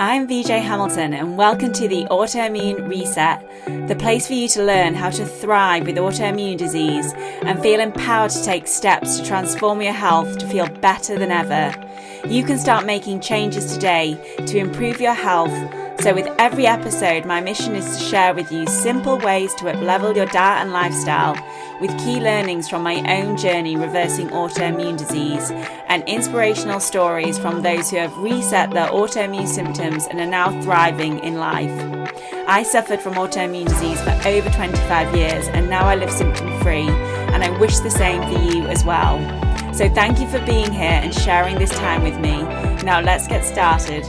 I'm VJ Hamilton and welcome to the Autoimmune Reset, the place for you to learn how to thrive with autoimmune disease and feel empowered to take steps to transform your health to feel better than ever. You can start making changes today to improve your health. So with every episode, my mission is to share with you simple ways to up-level your diet and lifestyle with key learnings from my own journey reversing autoimmune disease and inspirational stories from those who have reset their autoimmune symptoms and are now thriving in life. I suffered from autoimmune disease for over 25 years and now I live symptom-free, and I wish the same for you as well. So thank you for being here and sharing this time with me. Now let's get started.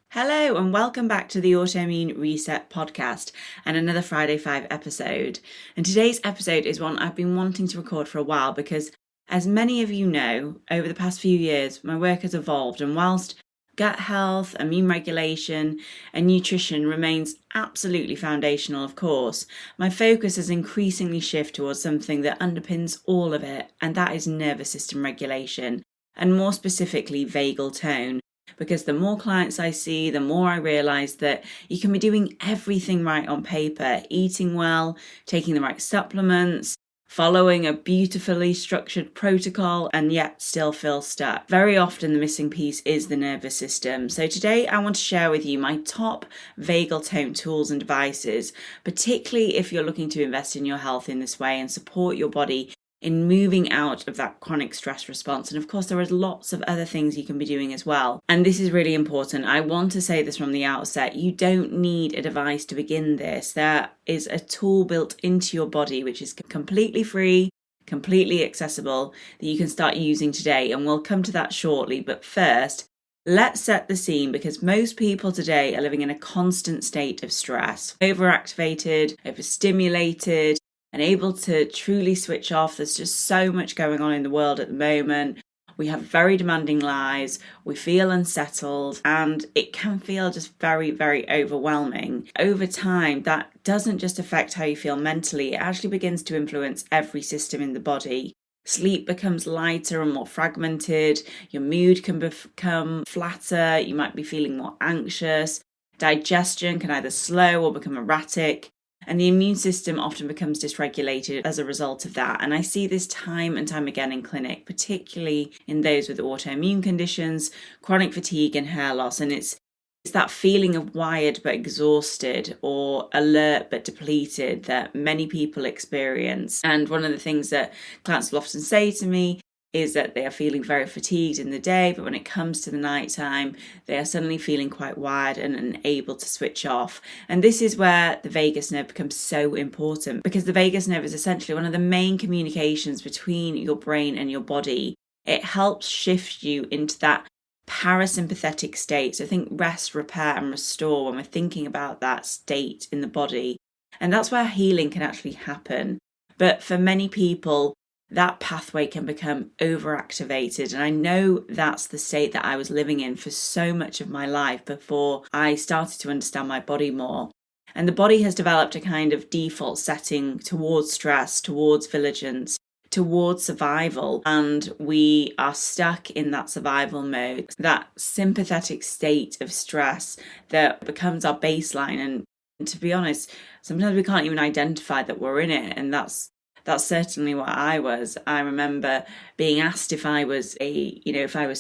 Hello and welcome back to the Autoimmune Reset podcast and another Friday 5 episode. And today's episode is one I've been wanting to record for a while because, as many of you know, over the past few years my work has evolved, and whilst gut health, immune regulation and nutrition remains absolutely foundational, of course, my focus has increasingly shifted towards something that underpins all of it, and that is nervous system regulation, and more specifically vagal tone. Because the more clients I see, the more I realise that you can be doing everything right on paper, eating well, taking the right supplements, following a beautifully structured protocol, and yet still feel stuck. Very often the missing piece is the nervous system. So today I want to share with you my top vagal tone tools and devices, particularly if you're looking to invest in your health in this way and support your body in moving out of that chronic stress response. And of course, there is lots of other things you can be doing as well. And this is really important. I want to say this from the outset. You don't need a device to begin this. There is a tool built into your body, which is completely free, completely accessible, that you can start using today. And we'll come to that shortly. But first, let's set the scene, because most people today are living in a constant state of stress, overactivated, overstimulated, unable to truly switch off. There's just so much going on in the world at the moment. We have very demanding lives, we feel unsettled, and it can feel just very, very overwhelming. Over time, that doesn't just affect how you feel mentally, it actually begins to influence every system in the body. Sleep becomes lighter and more fragmented, your mood can become flatter, you might be feeling more anxious, digestion can either slow or become erratic, and the immune system often becomes dysregulated as a result of that. And I see this time and time again in clinic, particularly in those with autoimmune conditions, chronic fatigue and hair loss. And it's that feeling of wired but exhausted, or alert but depleted, that many people experience. And one of the things that clients will often say to me is that they are feeling very fatigued in the day, but when it comes to the night time, they are suddenly feeling quite wired and unable to switch off. And this is where the vagus nerve becomes so important, because the vagus nerve is essentially one of the main communications between your brain and your body. It helps shift you into that parasympathetic state. So think rest, repair and restore when we're thinking about that state in the body. And that's where healing can actually happen. But for many people, that pathway can become overactivated. And I know that's the state that I was living in for so much of my life before I started to understand my body more. And the body has developed a kind of default setting towards stress, towards vigilance, towards survival. And we are stuck in that survival mode, that sympathetic state of stress that becomes our baseline. And to be honest, sometimes we can't even identify that we're in it. And that's certainly what I was. I remember being asked if I was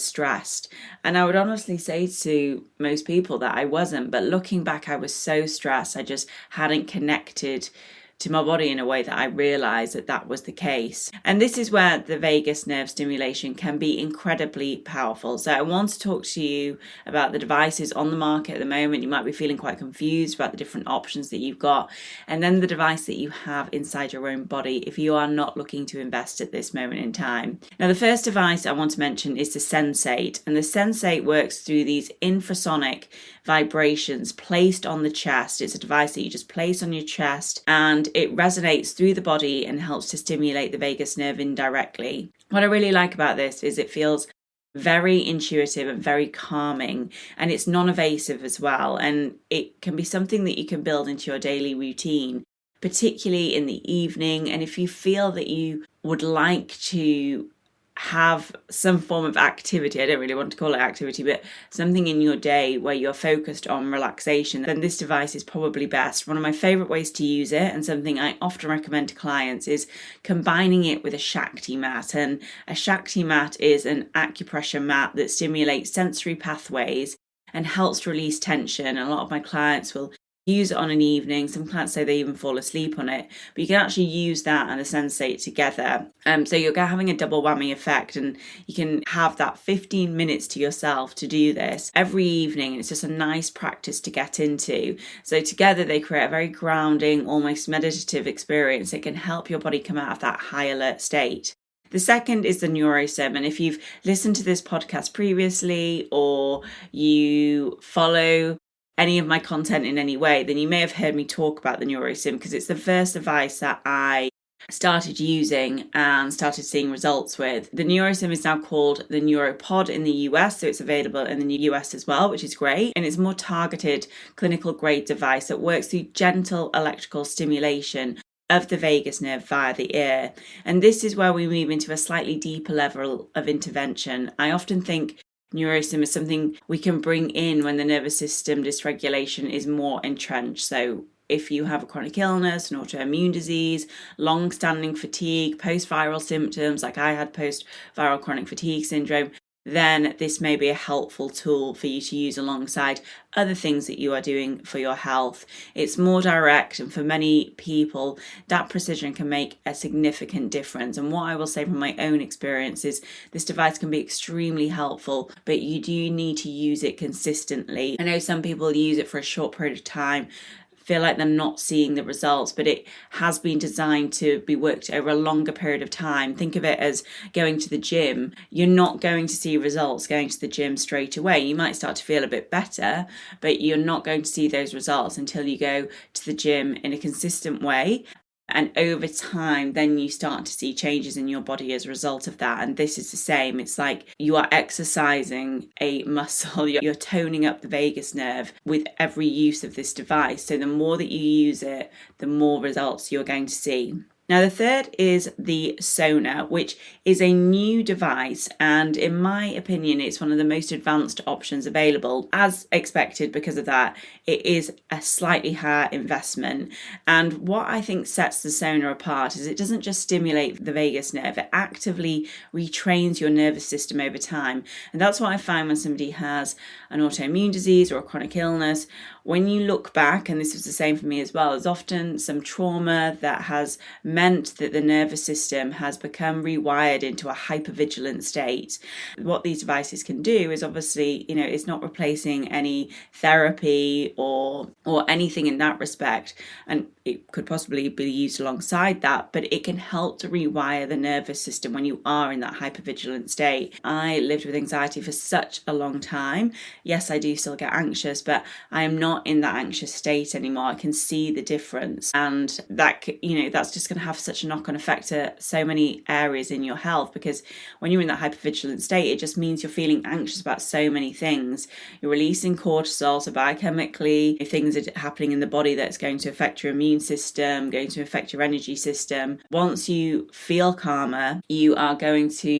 stressed. And I would honestly say to most people that I wasn't. But looking back, I was so stressed. I just hadn't connected to my body in a way that I realised that was the case. And this is where the vagus nerve stimulation can be incredibly powerful. So I want to talk to you about the devices on the market at the moment. You might be feeling quite confused about the different options that you've got, and then the device that you have inside your own body if you are not looking to invest at this moment in time. Now, the first device I want to mention is the Sensate, and the Sensate works through these infrasonic vibrations placed on the chest. It's a device that you just place on your chest, and it resonates through the body and helps to stimulate the vagus nerve indirectly. What I really like about this is it feels very intuitive and very calming, and it's non-invasive as well, and it can be something that you can build into your daily routine, particularly in the evening. And if you feel that you would like to have some form of activity, I don't really want to call it activity, but something in your day where you're focused on relaxation, then this device is probably best. One of my favorite ways to use it, and something I often recommend to clients, is combining it with a Shakti mat. And a Shakti mat is an acupressure mat that stimulates sensory pathways and helps release tension. A lot of my clients will use it on an evening. Some clients say they even fall asleep on it, but you can actually use that and the sensate together. So you're having a double whammy effect, and you can have that 15 minutes to yourself to do this every evening. It's just a nice practice to get into. So together they create a very grounding, almost meditative experience that can help your body come out of that high alert state. The second is the NeuroSim, and if you've listened to this podcast previously or you follow any of my content in any way, then you may have heard me talk about the NeuroSim, because it's the first device that I started using and started seeing results with. The NeuroSim is now called the NeuroPod in the US, so it's available in the US as well, which is great. And it's a more targeted clinical grade device that works through gentle electrical stimulation of the vagus nerve via the ear. And this is where we move into a slightly deeper level of intervention. I often think NeuroSim is something we can bring in when the nervous system dysregulation is more entrenched. So if you have a chronic illness, an autoimmune disease, long-standing fatigue, post-viral symptoms, like I had post-viral chronic fatigue syndrome, then this may be a helpful tool for you to use alongside other things that you are doing for your health. It's more direct, and for many people, that precision can make a significant difference. And what I will say from my own experience is this device can be extremely helpful, but you do need to use it consistently. I know some people use it for a short period of time, feel like they're not seeing the results, but it has been designed to be worked over a longer period of time. Think of it as going to the gym. You're not going to see results going to the gym straight away. You might start to feel a bit better, but you're not going to see those results until you go to the gym in a consistent way. And over time, then you start to see changes in your body as a result of that. And this is the same. It's like you are exercising a muscle. You're toning up the vagus nerve with every use of this device. So the more that you use it, the more results you're going to see. Now, the third is the Sona, which is a new device, and in my opinion, it's one of the most advanced options available. As expected, because of that, it is a slightly higher investment. And what I think sets the Sona apart is it doesn't just stimulate the vagus nerve, it actively retrains your nervous system over time. And that's what I find when somebody has an autoimmune disease or a chronic illness. When you look back, and this was the same for me as well, there's often some trauma that has meant that the nervous system has become rewired into a hypervigilant state. What these devices can do is obviously, it's not replacing any therapy or anything in that respect, and it could possibly be used alongside that, but it can help to rewire the nervous system when you are in that hypervigilant state. I lived with anxiety for such a long time. Yes, I do still get anxious, but I am not in that anxious state anymore. I can see the difference, and that that's just going to have such a knock-on effect to so many areas in your health, because when you're in that hypervigilant state, it just means you're feeling anxious about so many things. You're releasing cortisol, so biochemically things are happening in the body that's going to affect your immune system, going to affect your energy system. Once you feel calmer, you are going to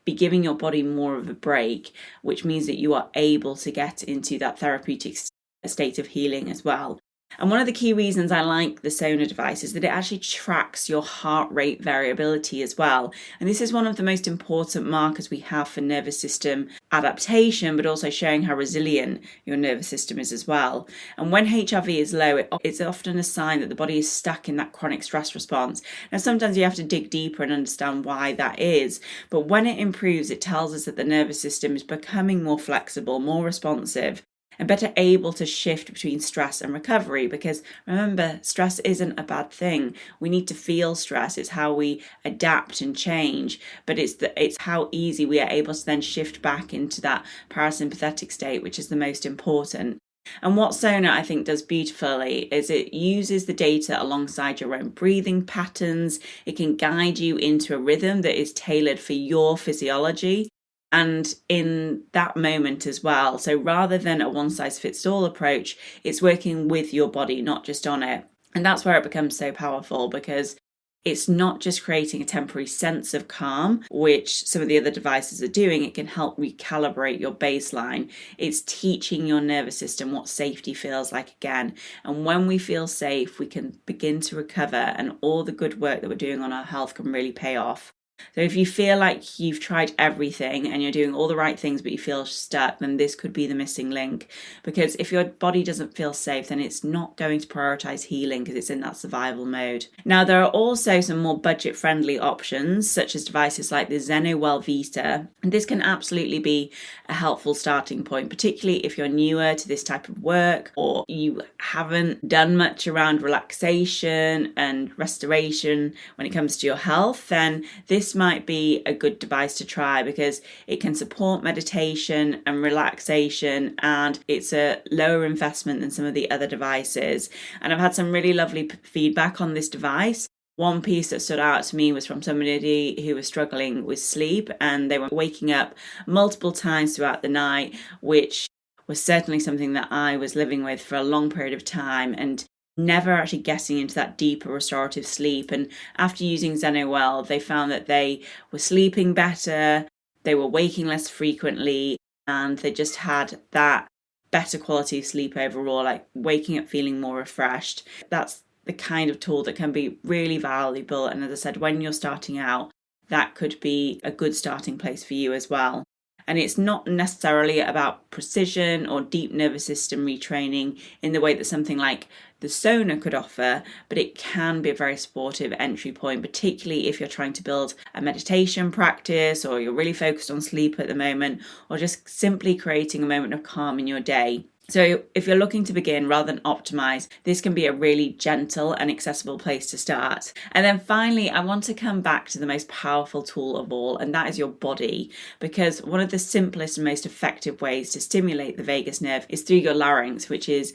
be giving your body more of a break, which means that you are able to get into that therapeutic state of healing as well. And one of the key reasons I like the Sona device is that it actually tracks your heart rate variability as well. And this is one of the most important markers we have for nervous system adaptation, but also showing how resilient your nervous system is as well. And when HRV is low, it's often a sign that the body is stuck in that chronic stress response. Now, sometimes you have to dig deeper and understand why that is. But when it improves, it tells us that the nervous system is becoming more flexible, more responsive, and better able to shift between stress and recovery. Because remember, stress isn't a bad thing. We need to feel stress. It's how we adapt and change, but it's how easy we are able to then shift back into that parasympathetic state, which is the most important. And what Sona, I think, does beautifully is it uses the data alongside your own breathing patterns. It can guide you into a rhythm that is tailored for your physiology and in that moment as well. So rather than a one-size-fits-all approach, it's working with your body, not just on it. And that's where it becomes so powerful, because it's not just creating a temporary sense of calm, which some of the other devices are doing. It can help recalibrate your baseline. It's teaching your nervous system what safety feels like again. And when we feel safe, we can begin to recover, and all the good work that we're doing on our health can really pay off. So if you feel like you've tried everything and you're doing all the right things but you feel stuck, then this could be the missing link. Because if your body doesn't feel safe, then it's not going to prioritize healing because it's in that survival mode. Now, there are also some more budget-friendly options, such as devices like the ZenoWell Vita. And this can absolutely be a helpful starting point, particularly if you're newer to this type of work or you haven't done much around relaxation and restoration when it comes to your health. Then this might be a good device to try, because it can support meditation and relaxation, and it's a lower investment than some of the other devices. And I've had some really lovely feedback on this device. One piece that stood out to me was from somebody who was struggling with sleep, and they were waking up multiple times throughout the night, which was certainly something that I was living with for a long period of time, and never actually getting into that deeper restorative sleep. And after using ZenoWell, they found that they were sleeping better, they were waking less frequently, and they just had that better quality of sleep overall, like waking up feeling more refreshed. That's the kind of tool that can be really valuable. And as I said, when you're starting out, that could be a good starting place for you as well. And it's not necessarily about precision or deep nervous system retraining in the way that something like the Sona could offer, but it can be a very supportive entry point, particularly if you're trying to build a meditation practice, or you're really focused on sleep at the moment, or just simply creating a moment of calm in your day. So if you're looking to begin rather than optimize, this can be a really gentle and accessible place to start. And then finally, I want to come back to the most powerful tool of all, and that is your body. Because one of the simplest and most effective ways to stimulate the vagus nerve is through your larynx, which is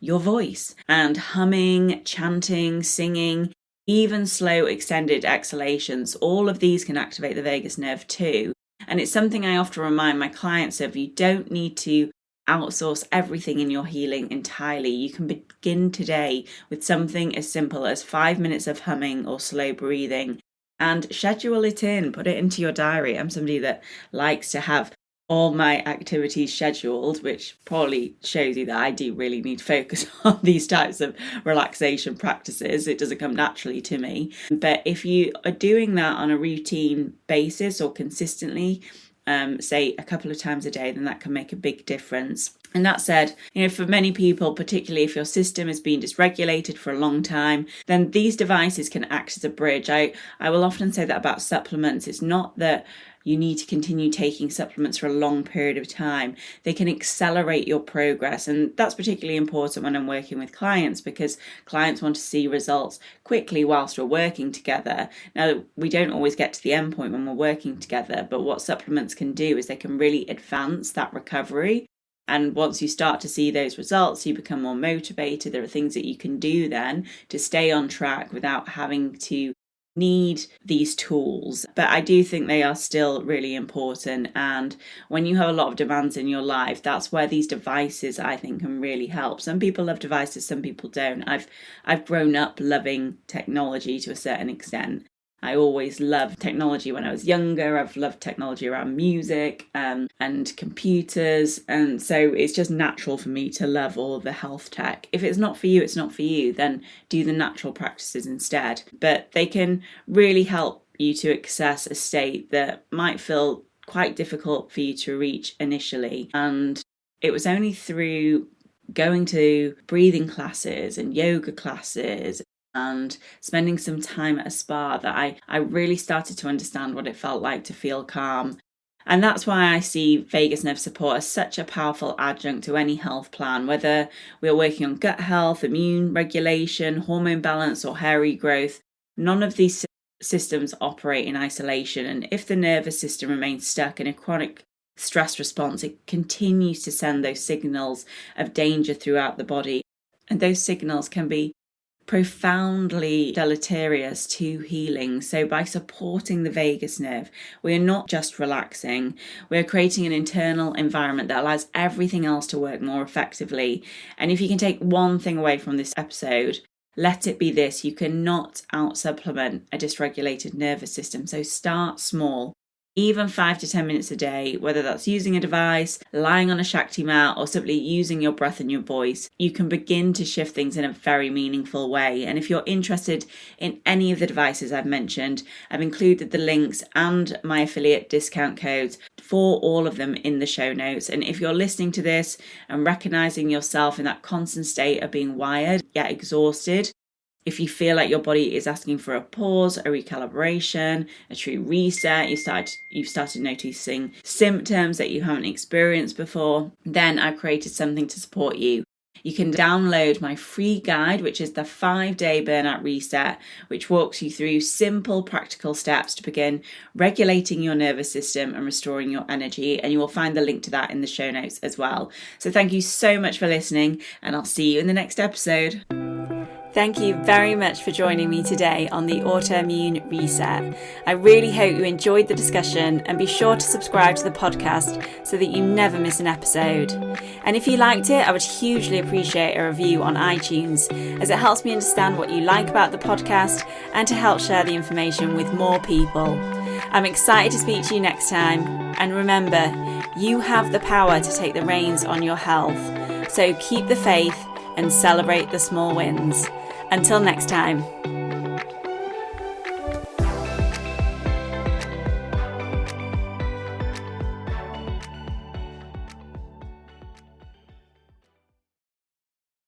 your voice. And humming, chanting, singing, even slow extended exhalations, all of these can activate the vagus nerve too. And it's something I often remind my clients of. You don't need to outsource everything in your healing entirely. You can begin today with something as simple as 5 minutes of humming or slow breathing, and schedule it in, put it into your diary. I'm somebody that likes to have all my activities scheduled, which probably shows you that I do really need to focus on these types of relaxation practices. It doesn't come naturally to me. But if you are doing that on a routine basis or consistently, say a couple of times a day, then that can make a big difference. And that said, for many people, particularly if your system has been dysregulated for a long time, then these devices can act as a bridge. I will often say that about supplements. It's not that you need to continue taking supplements for a long period of time. They can accelerate your progress. And that's particularly important when I'm working with clients, because clients want to see results quickly whilst we're working together. Now, we don't always get to the end point when we're working together, but what supplements can do is they can really advance that recovery. And once you start to see those results, you become more motivated. There are things that you can do then to stay on track without having to need these tools. But I do think they are still really important. And when you have a lot of demands in your life, that's where these devices, I think, can really help. Some people love devices, some people don't. I've grown up loving technology to a certain extent. I always loved technology when I was younger. I've loved technology around music and computers. And so it's just natural for me to love all of the health tech. If it's not for you, it's not for you. Then do the natural practices instead. But they can really help you to access a state that might feel quite difficult for you to reach initially. And it was only through going to breathing classes and yoga classes and spending some time at a spa that I really started to understand what it felt like to feel calm. And that's why I see vagus nerve support as such a powerful adjunct to any health plan, whether we're working on gut health, immune regulation, hormone balance, or hair regrowth. None of these systems operate in isolation. And if the nervous system remains stuck in a chronic stress response, it continues to send those signals of danger throughout the body. And those signals can be profoundly deleterious to healing. So by supporting the vagus nerve, we are not just relaxing, we're creating an internal environment that allows everything else to work more effectively. And if you can take one thing away from this episode, let it be this: you cannot out-supplement a dysregulated nervous system. So start small. Even 5 to 10 minutes a day, whether that's using a device, lying on a Shakti mat, or simply using your breath and your voice, you can begin to shift things in a very meaningful way. And if you're interested in any of the devices I've mentioned, I've included the links and my affiliate discount codes for all of them in the show notes. And if you're listening to this and recognizing yourself in that constant state of being wired, yet exhausted, if you feel like your body is asking for a pause, a recalibration, a true reset, you've started noticing symptoms that you haven't experienced before, then I've created something to support you. You can download my free guide, which is the 5-day burnout reset, which walks you through simple, practical steps to begin regulating your nervous system and restoring your energy. And you will find the link to that in the show notes as well. So thank you so much for listening, and I'll see you in the next episode. Thank you very much for joining me today on the Autoimmune Reset. I really hope you enjoyed the discussion, and be sure to subscribe to the podcast so that you never miss an episode. And if you liked it, I would hugely appreciate a review on iTunes, as it helps me understand what you like about the podcast and to help share the information with more people. I'm excited to speak to you next time. And remember, you have the power to take the reins on your health. So keep the faith and celebrate the small wins. Until next time.